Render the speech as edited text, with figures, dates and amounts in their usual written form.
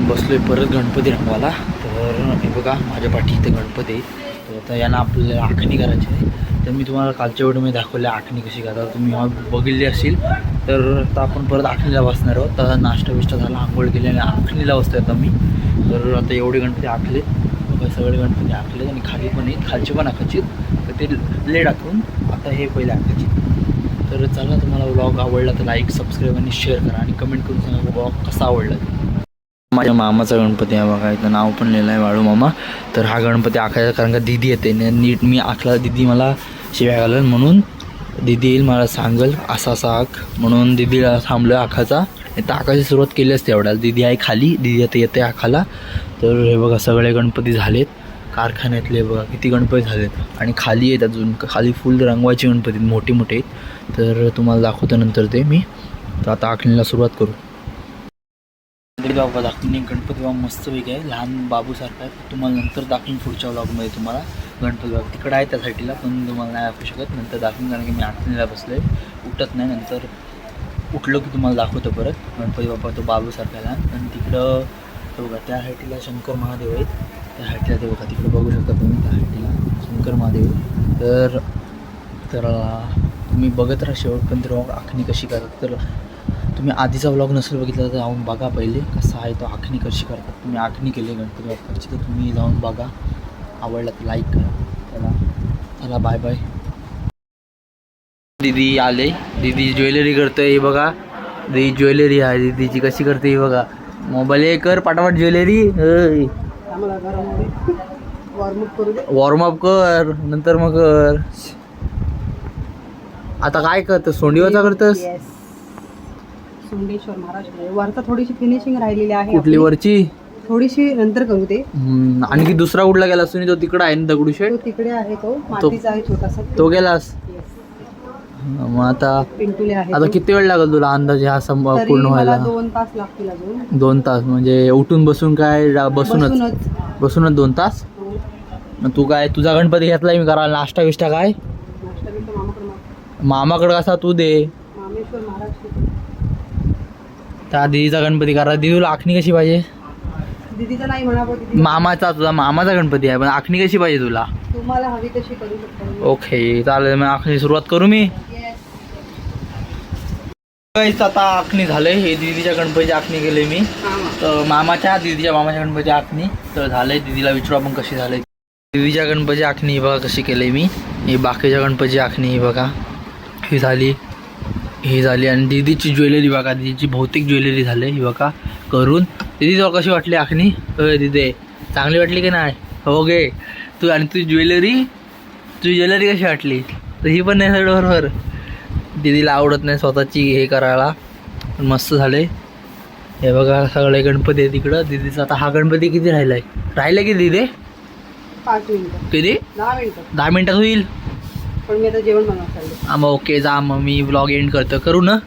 आपण बसलोय परत गणपती रंगवायला. तर हे बघा माझ्या पाठी इथे गणपती आहे. तर आता यांना आपल्याला आखणी करायची आहे. तर मी तुम्हाला कालच्या व्हिडिओमध्ये दाखवले आखणी कशी करतात, तुम्ही बघितली असेल. तर आता आपण परत आखणीला बसणार आहोत. आता नाश्ता बिष्टा झाला, आंघोळ केली आणि आखणीला बसतोय आता मी. तर आता एवढे गणपती आखले, सगळे गणपती आखले आणि खाली पण आहेत, खालचे पण आखायचे. तर ते लेट आखून आता हे पहिले आखायचे. तर चला, तुम्हाला व्लॉग आवडला तर लाईक, सबस्क्राईब आणि शेअर करा आणि कमेंट करून सांगा व्लॉग कसा आवडला. माझ्या मामाचा गणपती आहे बघा, इथं नाव पण लिहिलं आहे वाळू मामा. तर हा गणपती आखायचा कारण का दिदी येते नीट, मी आखला दिदी मला शिव्या घालेल म्हणून दिदी येईल मला सांगेल असा असा आख, म्हणून दिदीला थांबलं आखाचा. तर आखायची सुरुवात केली असते एवढ्याला. दिदी आहे खाली, दिदी आता येते आखाला. तर हे बघा सगळे गणपती झालेत कारखान्यातले, बघा किती गणपती झालेत आणि खाली आहेत अजून, खाली फुल रंगवायचे गणपती मोठे मोठे आहेत. तर तुम्हाला दाखवतो नंतर ते मी. तर आता आखणीला सुरुवात करू. बाबा दाखवून एक गणपती बाबा मस्त वेगळं आहे, लहान बाबूसारखा आहे. तुम्हाला नंतर दाखवून पुढच्या व्लॉगमध्ये तुम्हाला गणपती बाबा तिकडं आहे त्या साईडला, पण तुम्हाला नाही दाखवू शकत. नंतर दाखवून, कारण की मी आखणीला बसलो आहे, उठत नाही. नंतर उठलो की तुम्हाला दाखवतो परत गणपती बाबा तो बाबूसारखा लहान. आणि तिकडं तो बघा त्या साईडला शंकर महादेव आहेत, त्या साईडला ते बघा तिकडे बघू शकता तुम्ही, त्या साईडला शंकर महादेव. तर तुम्ही बघत राहा शेवटपर्यंत व्लॉग आखणी कशी करतात. तर तुम्ही आधीचा व्लॉग नसेल बघितला तर जाऊन बघा पहिले कसा आहे तो, आखणी कशी करतात. तुम्ही आखणी केली गणपती बाप्पाची तर तुम्ही जाऊन बघा, आवडला तर लाईक करा. चला बाय बाय. दीदी आले, दीदी ज्वेलरी करतोय हे बघा. दीदी ज्वेलरी आहे दीदीची, कशी करते हे बघा. मोबाईल हे कर पाटापाट ज्वेलरी, वॉर्मअप कर नंतर मग कर. आता काय करतं, सोंडीवरचा करतस? सोंडेश्वर महाराज वरचा थोडीशी फिनिशिंग राहिलेली आहे. कुठली वरची? थोडीशी नंतर करू ते. आणखी दुसरा कुठला गेला सुनी? तो तिकडे आहे ना दगडूशेठ, तो तिकडे आहे, तो मातीचा आहे छोटासा, तो गेलास. मग आता पिंटुले आहे. आता किती वेळ लागेल तुला अंदाजे हा पूर्ण व्हायला? 2 तास लागतील अजून. 2 तास म्हणजे उठून बसून काय? बसूनच 2 तास. मग तू काय, तुझा गणपती घेतलाय मी करायला, नाश्ता बिष्टा काय? मामाकडे कसा तू दे. मामेश्वर महाराज त्या दिदीचा गणपती करा. दिदीला आखणी कशी पाहिजे? दीदीचा नाही म्हणा, मामाचा, तुझा मामाचा गणपती आहे पण आखणी कशी पाहिजे तुला? तुम्हाला हवी तशी करू शकता. ओके चालेल, मग आखणी सुरुवात करू मी. आता आखणी झालंय, हे दीदीच्या गणपतीची आखणी केली मी. तर मामाच्या मामाच्या गणपतीची आखणी तर झालंय. दीदीला विचारू आपण कशी झालंय. दीदीच्या गणपतीची आखणी बघा कशी केली मी. ही बाकीच्या गणपतीची आखणी ही बघा, ही झाली. आणि दीदीची ज्वेलरी बघा, दीदीची भौतिक ज्वेलरी झाली ही बघा करून. दीदी तुला कशी वाटली आखणी? दीदी चांगली वाटली की नाही? हो गे. तू आणि तुझी ज्वेलरी कशी वाटली? तर ही पण नाही बरोबर. दीदीला आवडत नाही स्वतःची हे करायला, मस्त झाले. हे बघा सगळे गणपती आहे तिकडं. दीदीचा आता हा गणपती किती राहिलाय की दीदी? 5 मिनिटं. किती? 10 मिनिटात होईल. पण मी आता जेवण बनवत चालले. मग ओके जा, मग मी व्लॉग एंड करू ना.